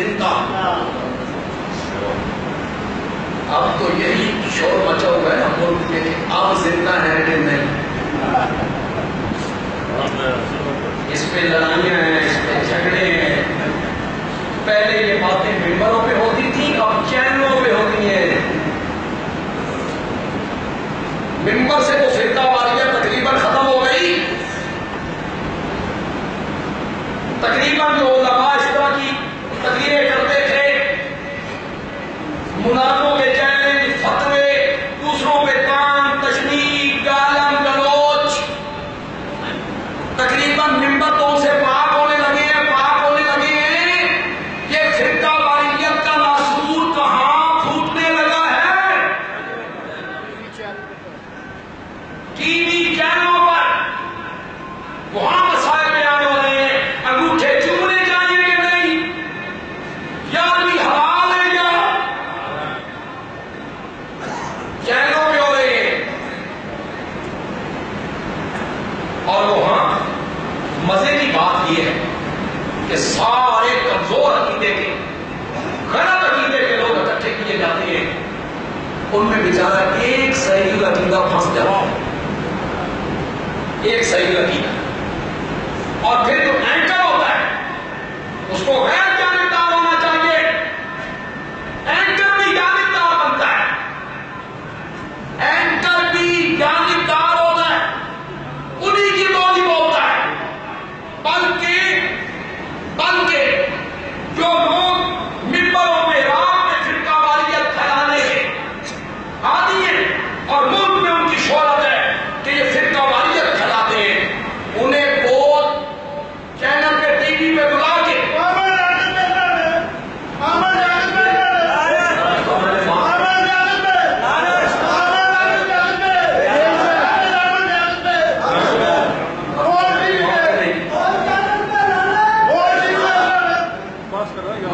زندہ. اب تو یہی شور مچا ہوا ہے ہم ملک کے کہ آپ زندہ ہیں کہ نہیں. اس پہ لڑائیاں ہیں, اس پہ جھگڑے ہیں. پہلے یہ باتیں ممبروں پہ ہوتی تھی, اب چینلوں پہ ہوتی ہیں. ممبر سے تو فرقہ واریت تقریباً ختم ہو گئی. تقریباً جو علماء اس طرح کی تقریریں کرتے تھے, مناظروں کے چیلنج, فتوے, دوسروں پہ تان تشنیع, گالم گلوچ, تقریباً ممبر تو ان سے پاک ہونے لگے ہیں, پاک ہونے لگے ہیں. یہ فرقہ واریت کا ناسور کہاں پھوٹنے لگا ہے؟ ٹی وی چینلوں پر. وہاں مسائل بیان ہو رہے ہیں, انگوٹھے چومنے چاہیے کہ نہیں, یارویں حلال ہے یا چینلوں پہ ہو رہے ہیں. اور وہاں مزے کی بات یہ ہے کہ سارے کمزور عقیدے کے, غلط عقیدے کے لوگ اکٹھے کیے جاتے ہیں. ان میں بیچارہ ایک صحیح عقیدہ پھنس جاتا ہے, ایک صحیح عقیدہ. اور پھر جو اینکر ہوتا ہے اس کو غیر جانبدار ہونا چاہیے. اینکر بھی جانبدار بنتا ہے, اینکر بھی جانبدار ہوتا ہے, انہی کی بولی بولتا ہے. بلکہ جو لوگ ممبروں میں رات میں فرقہ واریت پھیلانے کے عادی ہیں اور ملک میں ان کی شہرت ہے کہ یہ فرقہ واریت پھیلاتے ہیں, انہیں بہت چینل پہ ٹی وی پہ بلا کے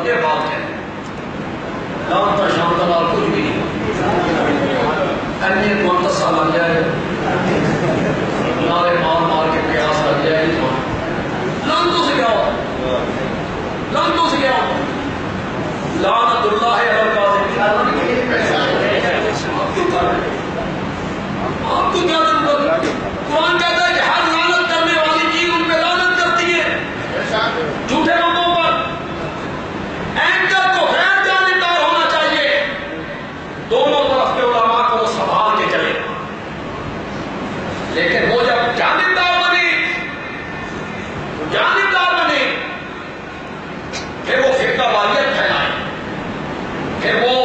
یہ بات ہے. لانتا شانتا لال کچھ بھی نہیں, اہمیت منتصہ لگ جائے, نعرے مار مار کے پیاس لگ جائے. لانتوں سے کیا ہوتا, لانتوں سے کیا ہوتا. لعنت اللہ علی الکاذبین. آپ کو کیا ضرورت ہے؟ قرآن کہتا ہے کہ ہر لعنت کرنے والی چیز ان پہ لعنت کرتی ہے, جھوٹے لوگوں پر. اینکر کو غیر جانبدار ہونا چاہیے, دونوں طرف کے علماء کو وہ سنبھال کے چلے. لیکن وہ جب جانبدار بنے, پھر وہ فرقہ واریت پھیلائے, پھر وہ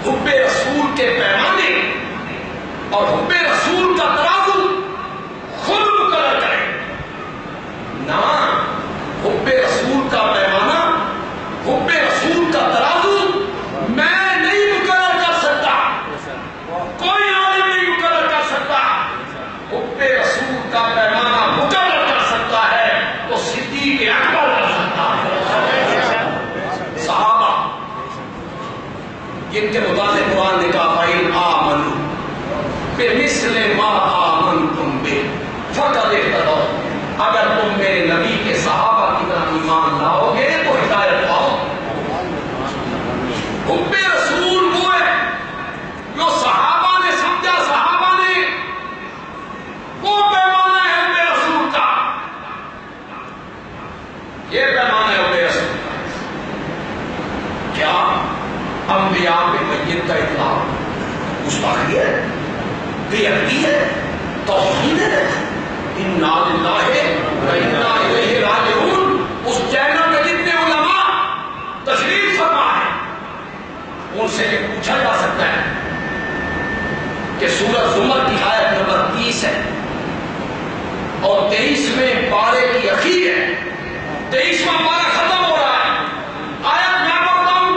حب رسول کے پیمانے اور حب رسول کا ترازو خود مقرر کرے. نہ حب رسول کا پیمانہ, حب رسول کا ترازو میں نہیں مقرر کر سکتا, کوئی عالم نہیں مقرر کر سکتا. حب رسول کا پیمانہ مقرر کر سکتا ہے تو صدیق اکبر کر سکتا ہے. صحابہ جن کے متعلق قرآن نے کہا فَإِنْ آمَنُوا بِمِثْلِ مَا آمَنْتُمْ بِهِ فَقَدِ اهْتَدَوْا. اگر تم میرے نبی کے صحابہ کی طرح ایمان لاؤ گے تو ہدایت پاؤ. حب رسول وہ ہے جو صحابہ نے سمجھا, صحابہ نے وہ پیمانہ ہے حب رسول کا, یہ پیمانہ ہے حب رسول کا. کیا انبیاء پہ میت کا اطلاق گستاخی ہے, بے ادبی ہے, توہین ہے؟ انا للہ و انا الیہ راجعون. اس چینل میں جتنے علماء تشریف فرما ہے ان سے یہ پوچھا جا سکتا ہے کہ سورۃ زمر کی آیت نمبر 30 ہے اور 23ویں پارے کی اخیر ہے. 23واں پارہ ختم ہو رہا ہے. آیت میں پڑھتا ہوں,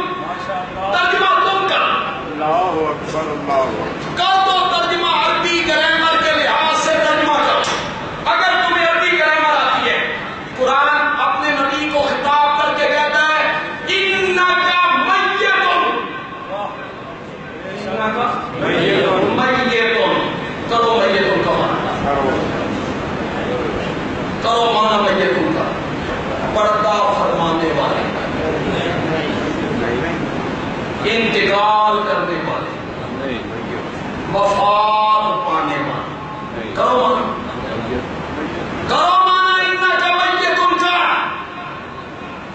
ترجمہ تم کر. اللہ اکبر, اللہ اکبر. کر دو ترجمہ عربی گرامر کے لحاظ سے ترجمہ کرو. اگر تمہیں عربی گرامر آتی ہے, قرآن اپنے نبی کو خطاب کر کے کہتا ہے انک میتون, میتون. کرو میتون کا معنی, کرو معنی میتون کا. پردہ فرمانے انتقال کرنے والے، مفاد پانے والے، کرو مانا انک میت کا،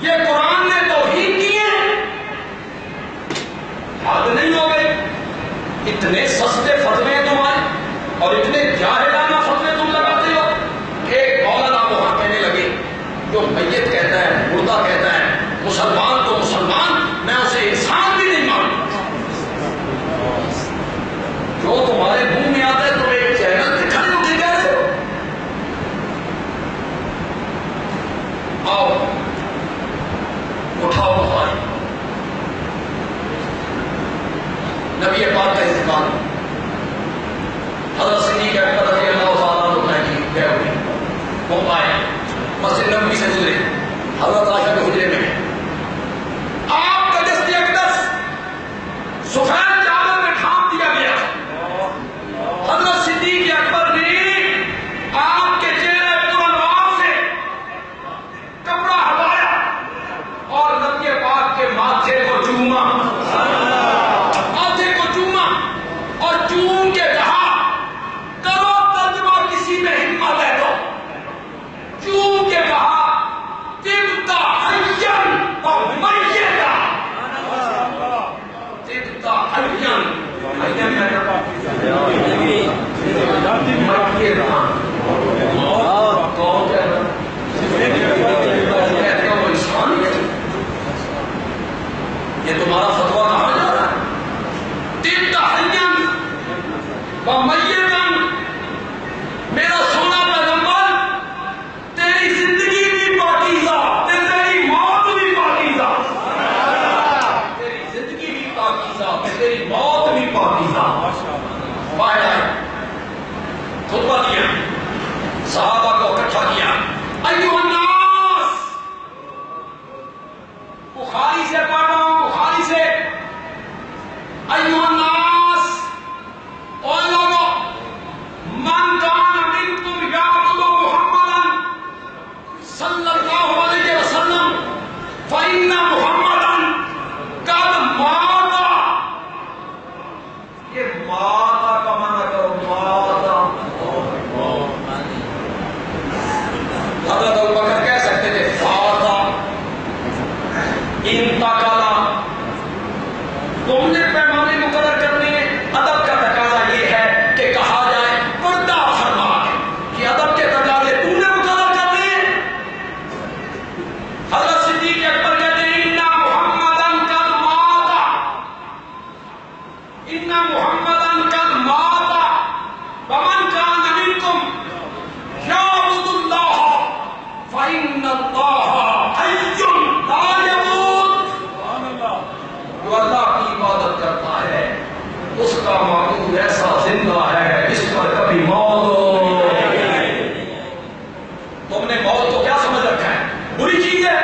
یہ قرآن نے توہین کی ہے، حد نہیں ہو گئی؟ اتنے سستے فتوے ہیں تمہارے اور اتنے جاہلانہ فتوے تم لگاتے ہو کہ ایک مولانا وہاں کہنے لگے جو میت کہتا ہے، مردہ کہتا ہے، مسلمان تو مسلمان، میں اسے انسان بھی نہیں مانتا۔ جو تمہارے منہ میں آتا ہے تم ایک چینل پہ کھڑے ہو کے کہہ رہے ہو۔ آؤ اٹھاؤ بخاری، نبی پاک کا انتقال، حضرت صدیق اکبر رضی اللہ تعالیٰ عنہ کی گئے ہوئے، وہ آئے مسجد نبوی سے گزرے، حضرت عائشہ کے حجرے میں آپ کا دست اقدس سفید چادر میں ڈھانپ دیا گیا۔ حضرت صدیق اکبر نے آپ کے چہرے پر انوار سے کپڑا ہٹایا اور نبی پاک کے ماتھے کو چوما، ماتھے کو چوما اور چوم کے کہا، کرو ترجمہ کسی میں ہمت ہے تو، چوم کے کہا طبت حیا ومیتا، طبت حیا، حیا کون کہتا ہے وہ انسان ہے؟ یہ تمہارا فتویٰ کہاں جا رہا ہے؟ طبت حیا ومیتا، میرا سونا پیغمبر تیری زندگی بھی پاکیزہ، تیری موت بھی پاکیزہ، تیری زندگی بھی پاکیزہ، تیری موت بھی پاکیزہ۔ باہر آئے، خطبہ دیا، صحابہ کو اکٹھا کیا، ایھا الناس، بخاری سے پڑھ رہا ہوں، بخاری سے، ایھا الناس، اور لوگوں، من کان منکم یعبد محمدا صلی اللہ علیہ وسلم فإن محمدا قد مات، یہ ماتا کا معنی کرو، ماتا۔ حضرت ابوبکر کہہ سکتے تھے فاتا، انتقالا، تم نے پیمانے مقرر کرنے، ادب کا تقاضا یہ ہے کہ کہا جائے پردہ فرما کہ ادب کے تقاضے تم نے مقرر کرنے ہیں۔ حضرت صدیق اکبر کہتے ہیں اِنَّ مُحَمَّدًا قَدْ مَاتَ، اِنَّ مُحَمَّدًا قَدْ مَاتَ وَمَنْ كَانَ مِنْكُمْ يَعْبُدُ اللَّهَ فَإِنَّ اللَّهَ حَيٌّ لَا يَمُوتُ، جو اللہ کی عبادت کرتا ہے اس کا معبود ایسا زندہ ہے جس پر کبھی موت ہو۔ تم نے موت کو کیا سمجھ رکھا ہے؟ بری چیز ہے۔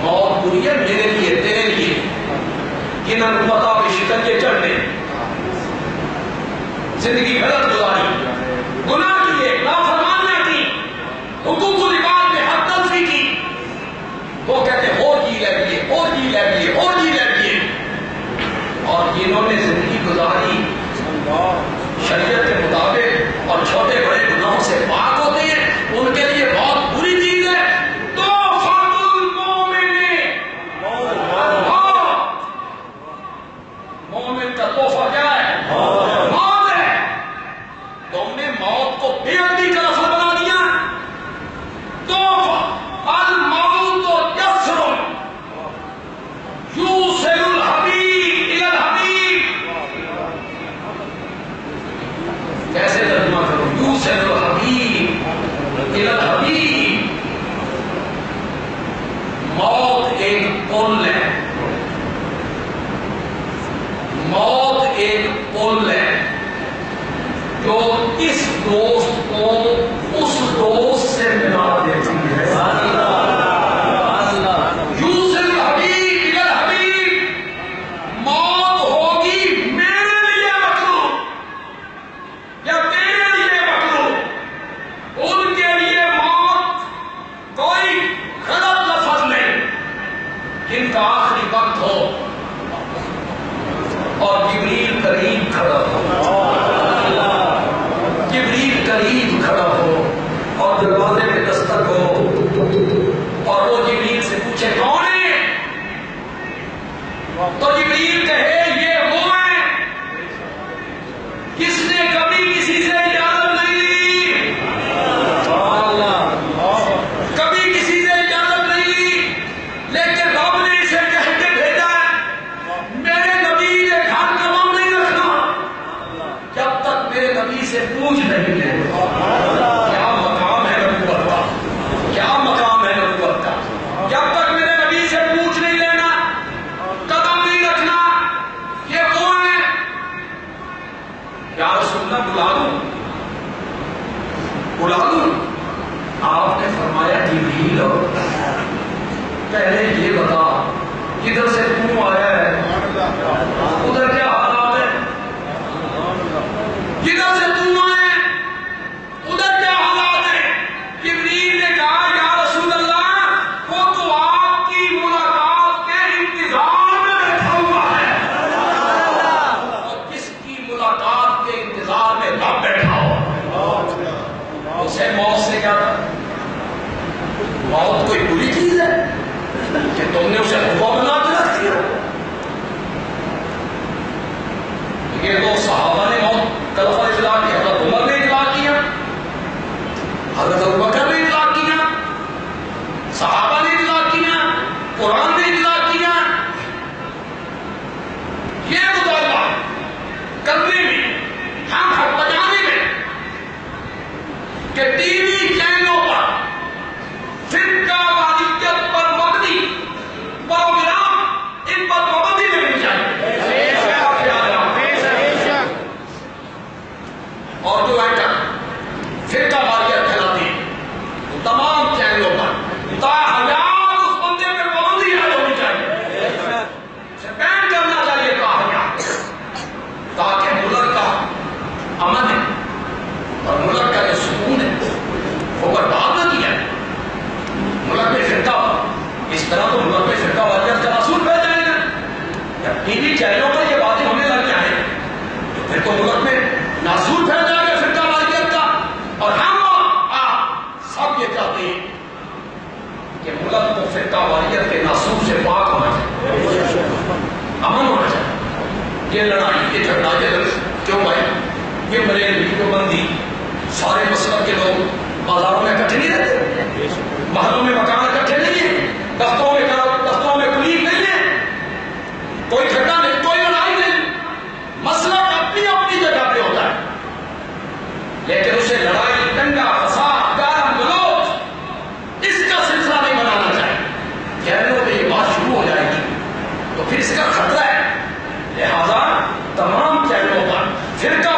موت بری ہے میرے لیے، تیرے لیے، انہوں نے پتا بھی شکنجے چڑھنے، زندگی غلط گزاری، گناہ کیے، نافرمانیاں کی، حقوق العباد میں حد تلفی کی، وہ کہتے ہیں اور جی لے لیے، اور جی لے لیے، اور جی لے لیے، اور جنہوں نے زندگی گزاری شریعت کے مطابق اور چھوٹے بڑے گناہوں سے پاک ہوتے ہیں، ان کے لیے بہت بری چیز ہے۔ تحفۃ المومن، مومن کا تحفہ کیا ہے؟ موت ہے۔ تم نے موت کو بے ادبی کا لفظ بنا دیا۔ تحفہ الموت یسر یوصل الحبیب الی الحبیب، کیسے ترجمہ کرو؟ یوصل الحبیب الی الحبیب، موت ایک پل ہے، موت ایک پل ہے جو اس دوست کو اس دوست سے ملا دیتی ہے۔ یوصل الحبیب الی الحبیب، موت ہوگی میرے لیے مطلوب یا تیرے لیے مطلوب، ان کے لیے موت کوئی غلط لفظ نہیں، ان کا نہیں ہے. کیا مقام ہے نبوت کا, کیا مقام ہے نبوت کا. جب تک میرے نبی سے پوچھ نہیں لینا, قدم نہیں رکھنا, یہ کون ہے, یا رسول اللہ بلا دوں, بلا دوں. آپ نے فرمایا جبریل پہلے یہ بتا کدھر سے کیوں آیا ہے, ادھر کیا حالات ہے, کدھر سے تم آئے ادھر کیا حالات ہیں. جبریل نے کہا یا رسول اللہ وہ تو آپ کی ملاقات کے انتظار میں بیٹھا ہوا ہے, اور کس کی ملاقات کے انتظار میں نہ بیٹھا ہو اسے موت سے کیا تھا. موت کوئی بری چیز ہے کہ تم نے اسے ہوا بنا کے رکھ دیا. یہ تو صحابہ نے موت طلبہ اطلاع کیا, حضرت عمر نے اطلاع کیا, حضرت ابوبکر نے اطلاع کیا, صحابہ نے اطلاع کیا, قرآن نے اطلاع کیا. یہ مطالبہ کرنے میں, ہم حق بجانے میں کہ ٹی وی چینلوں پر فرقہ واریت پر مبنی پروگرام ان پر پابندی لگنی چاہیے. اور جو اینکر فرقہ واریت پھیلاتے ہیں وہ تمام چینلوں پر تاحیات اس بندے پہ پابندی ہونی چاہیے, اسے بین کرنا چاہیے تاحیات, تاکہ ملک کا امن ہے اور ملک کا جو سکون ہے وہ برباد نہ کیا. ملک میں فرقہ اس طرح تو ملک میں فرقہ واریت کا اصول پہ جائے گا. جب ٹی وی چینلوں پر یہ باتیں ہونے لگ جائیں تو پھر تو ملک میں ناسور پھیل جائے گا فرقہ واریت کا. اور ہم آپ سب یہ چاہتے ہیں کہ ملک کو فرقہ واریت کے ناسور سے پاک ہونا چاہیے, امن ہونا چاہیے. یہ لڑائی, یہ جھگڑا, یہ کیوں بھائی, یہ بریلوی جو بندی سارے مسلک کے لوگ بازاروں میں اکٹھے نہیں رہتے, محلوں میں مکان اکٹھے نہیں ہیں, دفتروں میں کلیگ نہیں ہے, کوئی جھگڑا نہیں, کوئی لڑائی نہیں, مسلک اپنی اپنی جگہ پہ ہوتا ہے. لیکن اسے لڑائی, دنگا فساد, گالم گلوچ اس کا سلسلہ نہیں بنانا چاہیے. چینلوں میں یہ بات شروع ہو جائے گی تو پھر اس کا خطرہ ہے. لہذا تمام چینلوں پر فرقہ